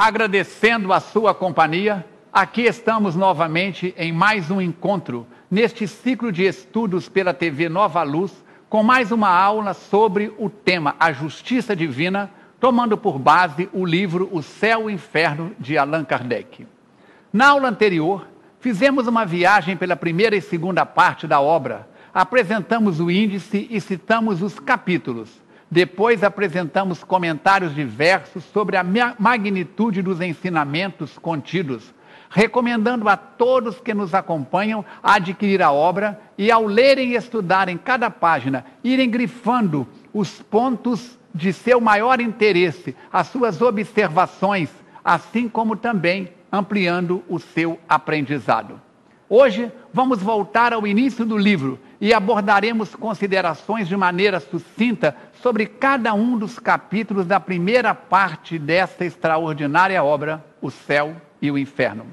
Agradecendo a sua companhia, aqui estamos novamente em mais um encontro, neste ciclo de estudos pela TV Nova Luz, com mais uma aula sobre o tema A Justiça Divina, tomando por base o livro O Céu e o Inferno, de Allan Kardec. Na aula anterior, fizemos uma viagem pela primeira e segunda parte da obra, apresentamos o índice e citamos os capítulos. Depois apresentamos comentários diversos sobre a magnitude dos ensinamentos contidos, recomendando a todos que nos acompanham a adquirir a obra e, ao lerem e estudarem cada página, irem grifando os pontos de seu maior interesse, as suas observações, assim como também ampliando o seu aprendizado. Hoje vamos voltar ao início do livro e abordaremos considerações de maneira sucinta sobre cada um dos capítulos da primeira parte desta extraordinária obra, O Céu e o Inferno.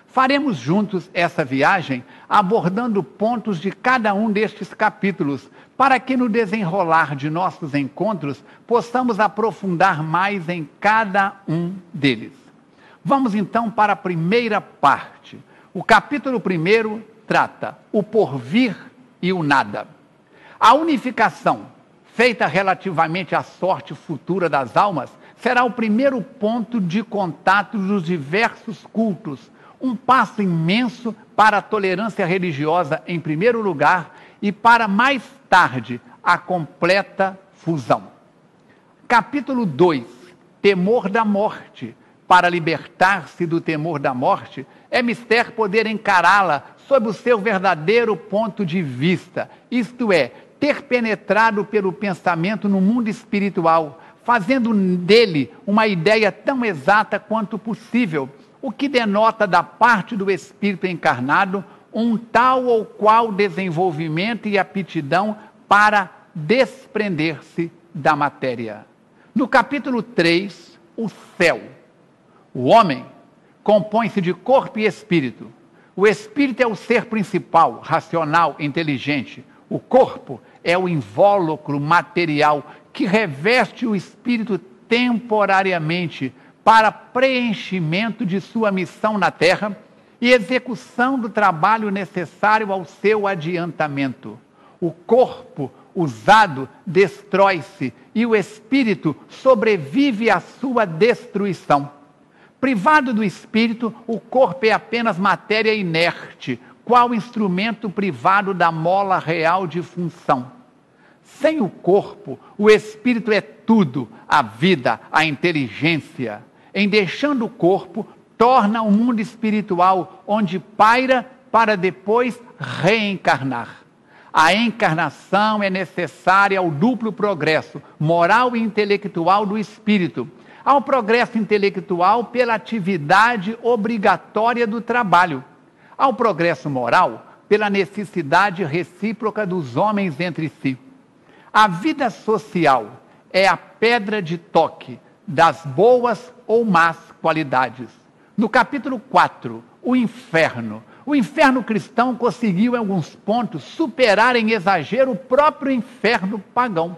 Faremos juntos essa viagem abordando pontos de cada um destes capítulos, para que no desenrolar de nossos encontros possamos aprofundar mais em cada um deles. Vamos então para a primeira parte. O capítulo 1 trata o porvir e o nada. A unificação, feita relativamente à sorte futura das almas, será o primeiro ponto de contato dos diversos cultos, um passo imenso para a tolerância religiosa em primeiro lugar e para mais tarde a completa fusão. Capítulo 2, temor da morte. Para libertar-se do temor da morte, é mister poder encará-la sob o seu verdadeiro ponto de vista, isto é, ter penetrado pelo pensamento no mundo espiritual, fazendo dele uma ideia tão exata quanto possível, o que denota da parte do espírito encarnado um tal ou qual desenvolvimento e aptidão para desprender-se da matéria. No capítulo 3, o céu. O homem compõe-se de corpo e espírito. O espírito é o ser principal, racional, inteligente. O corpo é o invólucro material que reveste o espírito temporariamente para preenchimento de sua missão na terra e execução do trabalho necessário ao seu adiantamento. O corpo usado destrói-se e o espírito sobrevive à sua destruição. Privado do espírito, o corpo é apenas matéria inerte, qual instrumento privado da mola real de função. Sem o corpo, o espírito é tudo, a vida, a inteligência. Em deixando o corpo, torna o mundo espiritual, onde paira para depois reencarnar. A encarnação é necessária ao duplo progresso, moral e intelectual do espírito, ao progresso intelectual pela atividade obrigatória do trabalho, ao progresso moral pela necessidade recíproca dos homens entre si. A vida social é a pedra de toque das boas ou más qualidades. No capítulo 4, o inferno. O inferno cristão conseguiu, em alguns pontos, superar em exagero o próprio inferno pagão.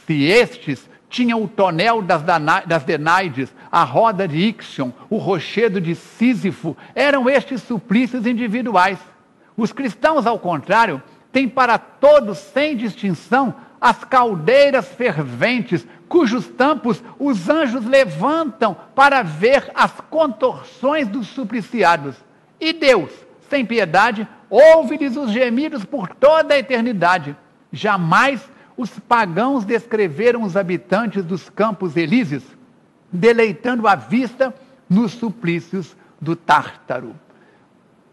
Se estes tinham o tonel das Denaides, a roda de Ixion, o rochedo de Sísifo, eram estes suplícios individuais. Os cristãos, ao contrário, têm para todos, sem distinção, as caldeiras ferventes, cujos tampos os anjos levantam para ver as contorções dos supliciados. E Deus, sem piedade, ouve-lhes os gemidos por toda a eternidade. Jamais os pagãos descreveram os habitantes dos campos elíseos, deleitando a vista nos suplícios do Tártaro.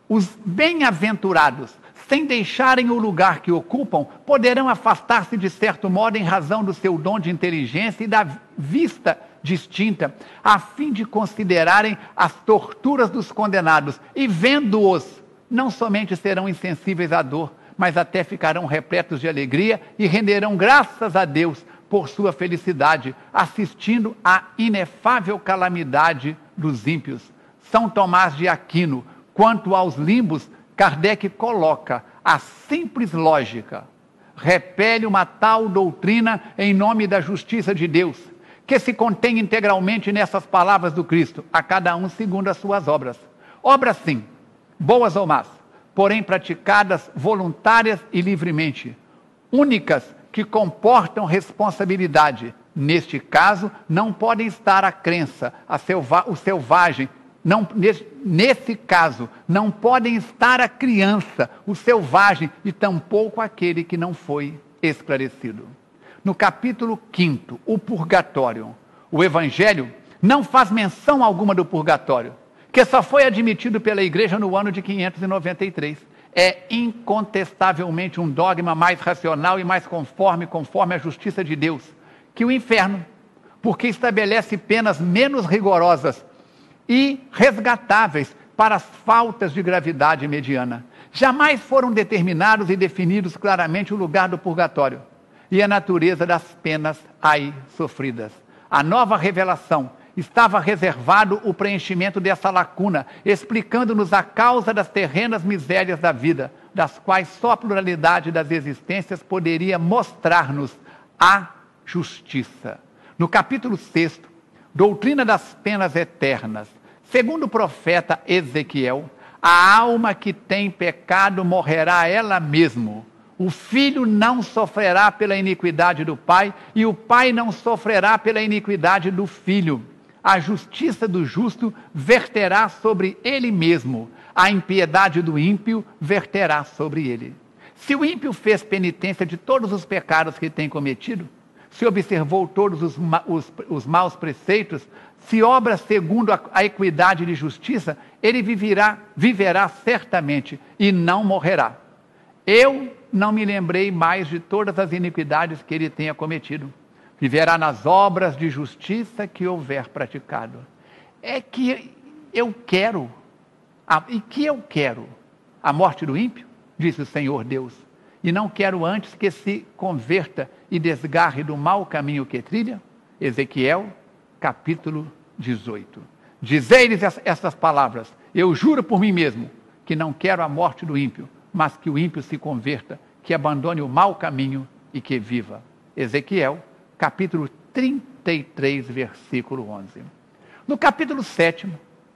Os bem-aventurados, sem deixarem o lugar que ocupam, poderão afastar-se de certo modo em razão do seu dom de inteligência e da vista distinta, a fim de considerarem as torturas dos condenados, e vendo-os, não somente serão insensíveis à dor, mas até ficarão repletos de alegria e renderão graças a Deus por sua felicidade, assistindo à inefável calamidade dos ímpios. São Tomás de Aquino, quanto aos limbos, Kardec coloca a simples lógica. Repele uma tal doutrina em nome da justiça de Deus, que se contém integralmente nessas palavras do Cristo, a cada um segundo as suas obras. Obras sim, boas ou más, porém praticadas voluntárias e livremente, únicas que comportam responsabilidade. Neste caso, não podem estar a crença, o selvagem. Nesse caso, não podem estar a criança, o selvagem, e tampouco aquele que não foi esclarecido. No capítulo 5, o purgatório, o Evangelho não faz menção alguma do purgatório, que só foi admitido pela Igreja no ano de 593. É incontestavelmente um dogma mais racional e mais conforme a justiça de Deus que o inferno, porque estabelece penas menos rigorosas e resgatáveis para as faltas de gravidade mediana. Jamais foram determinados e definidos claramente o lugar do purgatório e a natureza das penas aí sofridas. A nova revelação estava reservado o preenchimento dessa lacuna, explicando-nos a causa das terrenas misérias da vida, das quais só a pluralidade das existências poderia mostrar-nos a justiça. No capítulo 6, doutrina das penas eternas, segundo o profeta Ezequiel, a alma que tem pecado morrerá ela mesma. O filho não sofrerá pela iniquidade do pai, e o pai não sofrerá pela iniquidade do filho. A justiça do justo verterá sobre ele mesmo, a impiedade do ímpio verterá sobre ele. Se o ímpio fez penitência de todos os pecados que tem cometido, se observou todos os maus preceitos, se obra segundo a equidade de justiça, ele viverá certamente e não morrerá. Eu não me lembrei mais de todas as iniquidades que ele tenha cometido. Viverá nas obras de justiça que houver praticado. É que eu quero, a morte do ímpio, disse o Senhor Deus, e não quero antes que se converta e desgarre do mau caminho que trilha. Ezequiel, capítulo 18. Dizei-lhes estas palavras: eu juro por mim mesmo que não quero a morte do ímpio, mas que o ímpio se converta, que abandone o mau caminho e que viva. Ezequiel, capítulo 33, versículo 11. No capítulo 7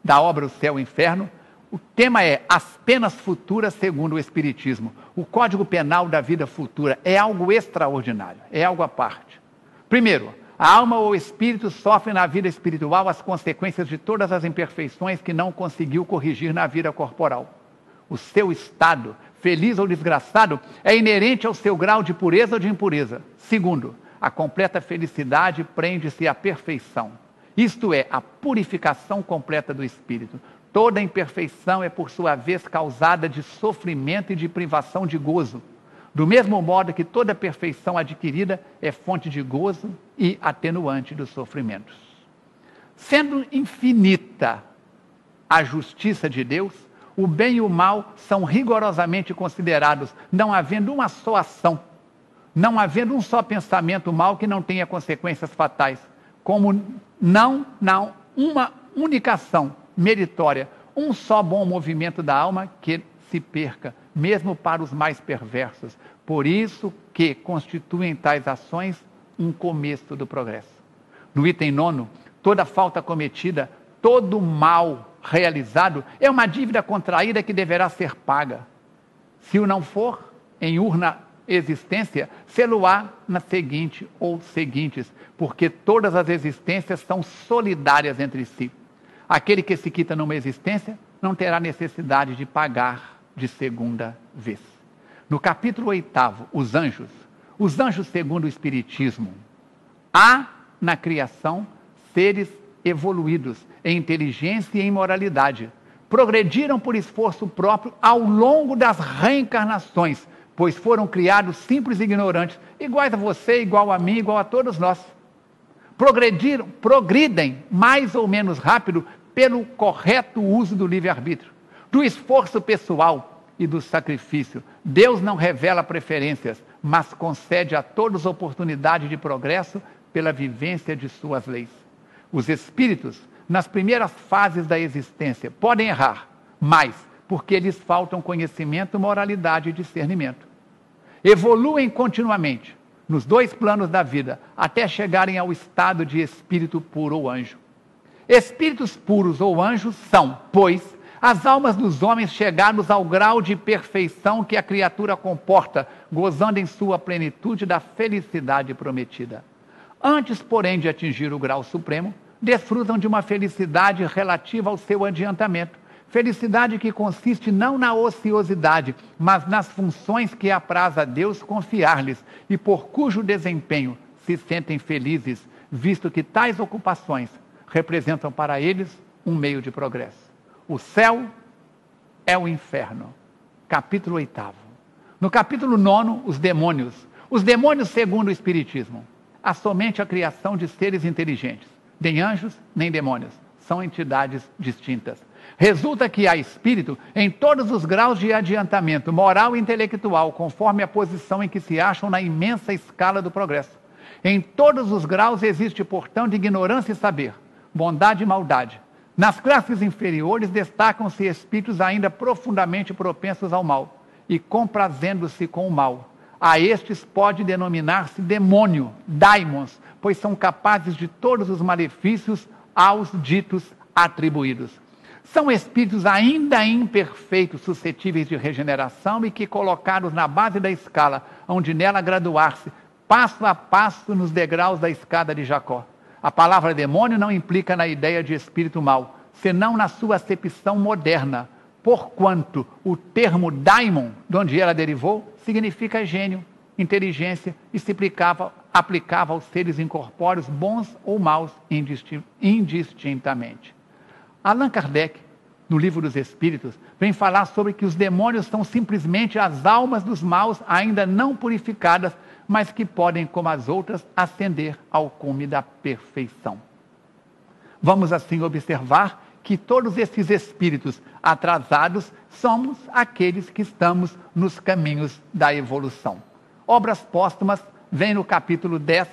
da obra O Céu e o Inferno, o tema é as penas futuras segundo o Espiritismo. O Código Penal da vida futura é algo extraordinário, é algo à parte. Primeiro, a alma ou o espírito sofre na vida espiritual as consequências de todas as imperfeições que não conseguiu corrigir na vida corporal. O seu estado, feliz ou desgraçado, é inerente ao seu grau de pureza ou de impureza. Segundo, a completa felicidade prende-se à perfeição. Isto é, a purificação completa do espírito. Toda imperfeição é, por sua vez, causada de sofrimento e de privação de gozo. Do mesmo modo que toda perfeição adquirida é fonte de gozo e atenuante dos sofrimentos. Sendo infinita a justiça de Deus, o bem e o mal são rigorosamente considerados, não havendo uma só ação, não havendo um só pensamento mal que não tenha consequências fatais, como não uma única ação meritória, um só bom movimento da alma que se perca, mesmo para os mais perversos. Por isso que constituem tais ações um começo do progresso. No item 9, toda falta cometida, todo mal realizado é uma dívida contraída que deverá ser paga. Se o não for, em urna existência, sê-lo-á na seguinte ou seguintes, porque todas as existências são solidárias entre si. Aquele que se quita numa existência não terá necessidade de pagar de segunda vez. No capítulo 8, os anjos segundo o Espiritismo, há na criação seres evoluídos em inteligência e em moralidade. Progrediram por esforço próprio ao longo das reencarnações, pois foram criados simples e ignorantes, iguais a você, igual a mim, igual a todos nós. Progridem mais ou menos rápido pelo correto uso do livre-arbítrio, do esforço pessoal e do sacrifício. Deus não revela preferências, mas concede a todos oportunidade de progresso pela vivência de suas leis. Os espíritos, nas primeiras fases da existência, podem errar, mas porque lhes faltam conhecimento, moralidade e discernimento. Evoluem continuamente, nos dois planos da vida, até chegarem ao estado de espírito puro ou anjo. Espíritos puros ou anjos são, pois, as almas dos homens chegados ao grau de perfeição que a criatura comporta, gozando em sua plenitude da felicidade prometida. Antes, porém, de atingir o grau supremo, desfrutam de uma felicidade relativa ao seu adiantamento. Felicidade que consiste não na ociosidade, mas nas funções que apraz a Deus confiar-lhes e por cujo desempenho se sentem felizes, visto que tais ocupações representam para eles um meio de progresso. O céu é o inferno. Capítulo 8. No capítulo 9, os demônios. Os demônios, segundo o Espiritismo, há somente a criação de seres inteligentes. Nem anjos, nem demônios. São entidades distintas. Resulta que há espírito em todos os graus de adiantamento moral e intelectual, conforme a posição em que se acham na imensa escala do progresso. Em todos os graus existe, portanto, ignorância e saber, bondade e maldade. Nas classes inferiores destacam-se espíritos ainda profundamente propensos ao mal e comprazendo-se com o mal. A estes pode denominar-se demônio, daimons, pois são capazes de todos os malefícios aos ditos atribuídos. São espíritos ainda imperfeitos, suscetíveis de regeneração e que, colocados na base da escala, onde nela graduar-se, passo a passo nos degraus da escada de Jacó. A palavra demônio não implica na ideia de espírito mau, senão na sua acepção moderna, porquanto o termo daimon, de onde ela derivou, significa gênio, inteligência e se aplicava aos seres incorpóreos, bons ou maus, indistintamente. Allan Kardec, no Livro dos Espíritos, vem falar sobre que os demônios são simplesmente as almas dos maus ainda não purificadas, mas que podem, como as outras, ascender ao cume da perfeição. Vamos assim observar que todos esses espíritos atrasados somos aqueles que estamos nos caminhos da evolução. Obras póstumas vem no capítulo 10,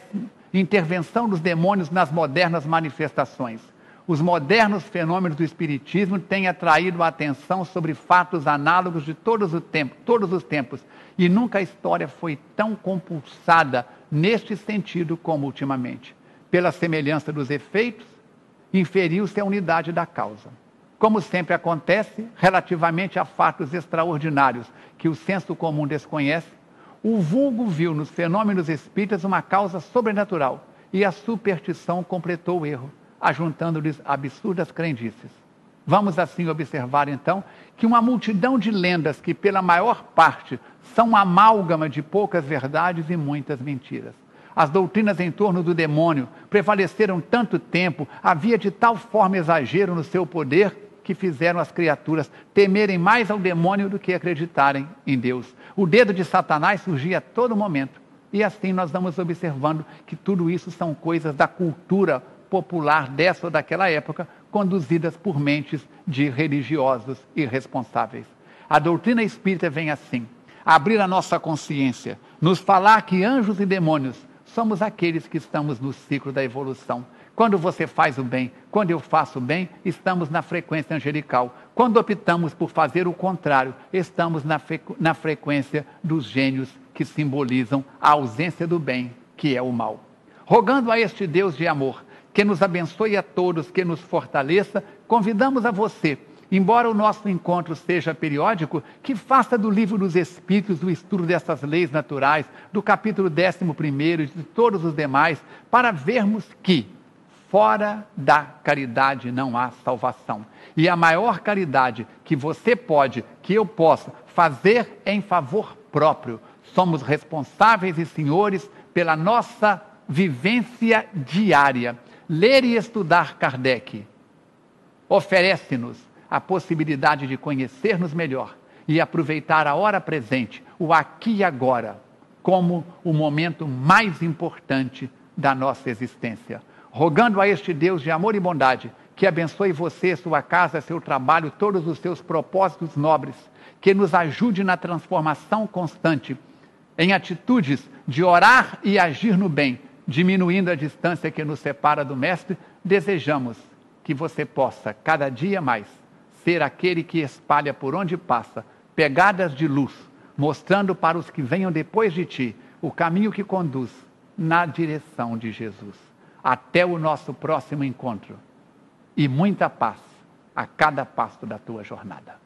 intervenção dos demônios nas modernas manifestações. Os modernos fenômenos do espiritismo têm atraído a atenção sobre fatos análogos de todos os tempos, e nunca a história foi tão compulsada neste sentido como ultimamente. Pela semelhança dos efeitos, inferiu-se a unidade da causa. Como sempre acontece, relativamente a fatos extraordinários que o senso comum desconhece, o vulgo viu nos fenômenos espíritas uma causa sobrenatural e a superstição completou o erro, ajuntando-lhes absurdas crendices. Vamos assim observar então que uma multidão de lendas que pela maior parte são amálgama de poucas verdades e muitas mentiras. As doutrinas em torno do demônio prevaleceram tanto tempo, havia de tal forma exagero no seu poder, que fizeram as criaturas temerem mais ao demônio do que acreditarem em Deus. O dedo de Satanás surgia a todo momento. E assim nós vamos observando que tudo isso são coisas da cultura popular dessa ou daquela época, conduzidas por mentes de religiosos irresponsáveis. A doutrina espírita vem assim, abrir a nossa consciência, nos falar que anjos e demônios somos aqueles que estamos no ciclo da evolução. Quando você faz o bem, quando eu faço o bem, estamos na frequência angelical. Quando optamos por fazer o contrário, estamos na frequência dos gênios que simbolizam a ausência do bem, que é o mal. Rogando a este Deus de amor, que nos abençoe a todos, que nos fortaleça, convidamos a você, embora o nosso encontro seja periódico, que faça do Livro dos Espíritos o estudo dessas leis naturais, do capítulo 11º e de todos os demais, para vermos que fora da caridade não há salvação. E a maior caridade que você pode, que eu posso fazer em favor próprio. Somos responsáveis e senhores pela nossa vivência diária. Ler e estudar Kardec oferece-nos a possibilidade de conhecer-nos melhor e aproveitar a hora presente, o aqui e agora, como o momento mais importante da nossa existência. Rogando a este Deus de amor e bondade, que abençoe você, sua casa, seu trabalho, todos os seus propósitos nobres, que nos ajude na transformação constante, em atitudes de orar e agir no bem, diminuindo a distância que nos separa do Mestre, desejamos que você possa, cada dia mais, ser aquele que espalha por onde passa, pegadas de luz, mostrando para os que venham depois de ti, o caminho que conduz na direção de Jesus. Até o nosso próximo encontro. E muita paz a cada passo da tua jornada.